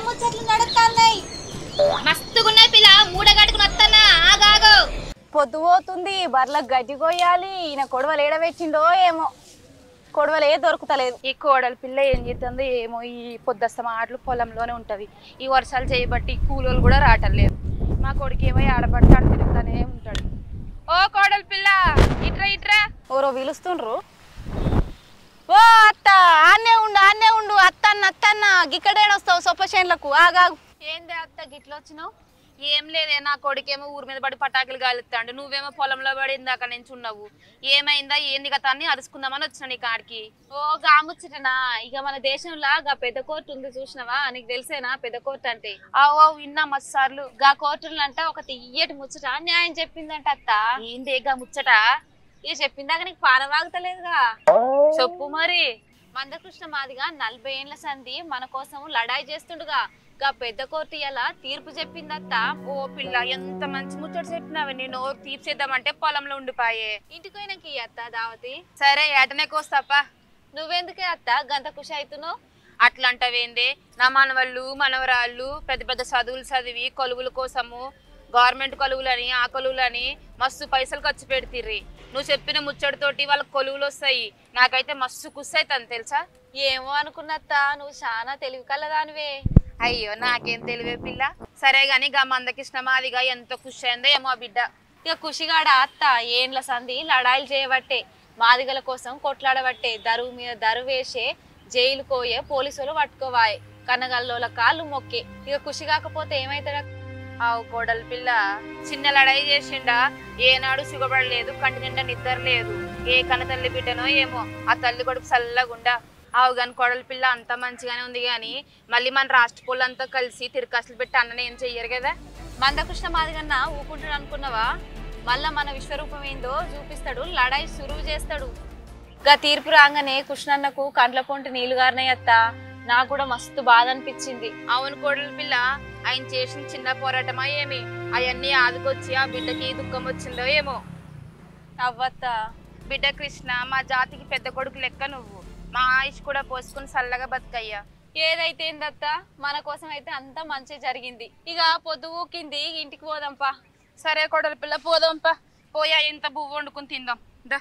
ముచ్చట్లు నడుస్తున్నాయి. మస్తుగున్నాయి పిల్ల, మూడగట్టుకుని వస్తానా. ఆగాగు. పొద్దు పోతుంది, బర్లకు గడ్డి కొయ్యాలి. ఈయన కొడవలు ఏడబెట్టిండో ఏమో, కొడవలే దొరుకుతలేదు. ఈ కోడలి పిల్ల ఏం చేస్తుందో ఏమో. ఈ పొద్దుస్తమ ఆటలు పొలంలోనే ఉంటవి. ఈ వర్షాలు చేయబట్టి కూలోళ్ళు కూడా రావట్లేదు. మా కొడుకు ఏమో ఆడబట్టి ఆడ తిరుగుతానే ఉంటాడు. ఓ కోడలి పిల్ల, ఇట్రా ఇట్రా. ఎవరో పిలుస్తుండ్రు. ఓ అత్త, ఆన్నే ఉండు అత్తన్న గిక్కడేడొస్తావు సొప్ప చేనులకు. ఆగాగు. ఏందే అత్త గిట్ల వచ్చినావు? ఏం లేదే, నా కొడుకేమో ఊరి మీద పడి పటాకులు కాలుస్తాడు, నువ్వేమో పొలంలో పడి ఇందాక నుంచి ఉన్నావు. ఏమైందా ఏంది కదా అని అరుచుకుందామని వచ్చిన నీ కాడికి. ఓ గాముచ్చటనా? ఇక మన దేశంలో గా పెద్ద కోర్టు ఉంది చూసినావా? నీకు తెలిసేనా పెద్ద కోర్టు అంటే? ఓ విన్నా మస్తు సార్లు. గా కోర్టులు అంట ఒక తియ్యటి ముచ్చట న్యాయం చెప్పిందంట అత్త. ఏంది గా ముచ్చట? ఇక చెప్పిందాక నీకు పానవాగుతలేదుగా, చెప్పు మరి. మందకృష్ణ మాదిగా 40 ఏళ్ల సంధి మన కోసం లడాయి చేస్తుండగా గా పెద్ద కోర్టు ఇలా తీర్పు చెప్పిందత్త. ఓ పిల్ల, ఎంత మంచి ముచ్చట చెప్పినావే. నేను తీర్చేద్దామంటే పొలంలో ఉండిపాయే. ఇంటికి పోయినాక ఈ అత్త దావతి. సరే ఏటనే కోస్తాపా. నువ్వెందుకే అత్త గంత ఖుషి అవుతున్నావు? అట్లంటవేందే? నా మనవళ్ళు మనవరాళ్ళు పెద్ద పెద్ద చదువులు చదివి కొలువుల కోసము గవర్నమెంట్ కొలువులని ఆ కొలువులని మస్తు పైసలు ఖర్చు పెడతారు. నువ్వు చెప్పిన ముచ్చటితోటి వాళ్ళకి కొలువులు వస్తాయి. నాకైతే మస్తు ఖుషి అవుతుంది తెలుసా. ఏమో అనుకున్నత్త, నువ్వు చాలా తెలివి కలదానివే. అయ్యో నాకేం తెలివే పిల్ల. సరే గాని గా మందకృష్ణ మాదిగా ఎంత ఖుషి అయిందో ఏమో ఆ బిడ్డ. ఇక ఖుషిగాడ అత్త ఏండ్ల సంధి లడాయిలు చేయబట్టే, మాదిగల కోసం కొట్లాడబట్టే, దరువు మీద దరువు వేసే, జైలు కోయే పోలీసులు పట్టుకోవాయే, కన్నగల్లోల కాళ్ళు మొక్కే. ఇక ఖుషి కాకపోతే ఏమైతాడా? ఆవు కోడలి పిల్ల చిన్న లడాయి చేసిండా, ఏనాడు సిగబడలేదు, కంటి నిండా నిద్ర లేదు. ఏ కన్న తల్లి బిడ్డనో ఏమో, ఆ తల్లి కొడుకు చల్లగుండా. ఆవు గాని కోడలి పిల్ల అంతా మంచిగానే ఉంది గాని మళ్ళీ మన రాష్ట్ర పోలంతా కలిసి తిరకాసులు పెట్టి అన్నని ఏం చెయ్యరు కదా. మందకృష్ణ మాదిగన్నా ఊకుంటాడు అనుకున్నావా? మళ్ళా మన విశ్వరూపం ఏందో చూపిస్తాడు, లడాయి సురువు చేస్తాడు. గా తీర్పు రాగానే కృష్ణన్నకు కండ్ల పొంటి నీళ్లు గారినాయి అత్త. నాకు కూడా మస్తు బాధ అనిపించింది. అవును కోడలి పిల్ల, ఆయన చేసిన చిన్న పోరాటమా ఏమి, అవన్నీ ఆదుకొచ్చి ఆ బిడ్డకి దుఃఖం వచ్చిందో ఏమో. అవ్వత్త బిడ్డ కృష్ణ మా జాతికి పెద్ద కొడుకు లెక్క నువ్వు. మా ఆయుష్ కూడా పోసుకుని చల్లగా బతుకయ్యా. ఏదైతే ఏందత్త, మన కోసం అయితే అంతా మంచి జరిగింది. ఇక పొద్దు ఊకింది, ఇంటికి పోదాంపా. సరే కోడలి పిల్ల పోదాంపా. పోయా ఎంత పువ్వు వండుకుని తిందాం దా.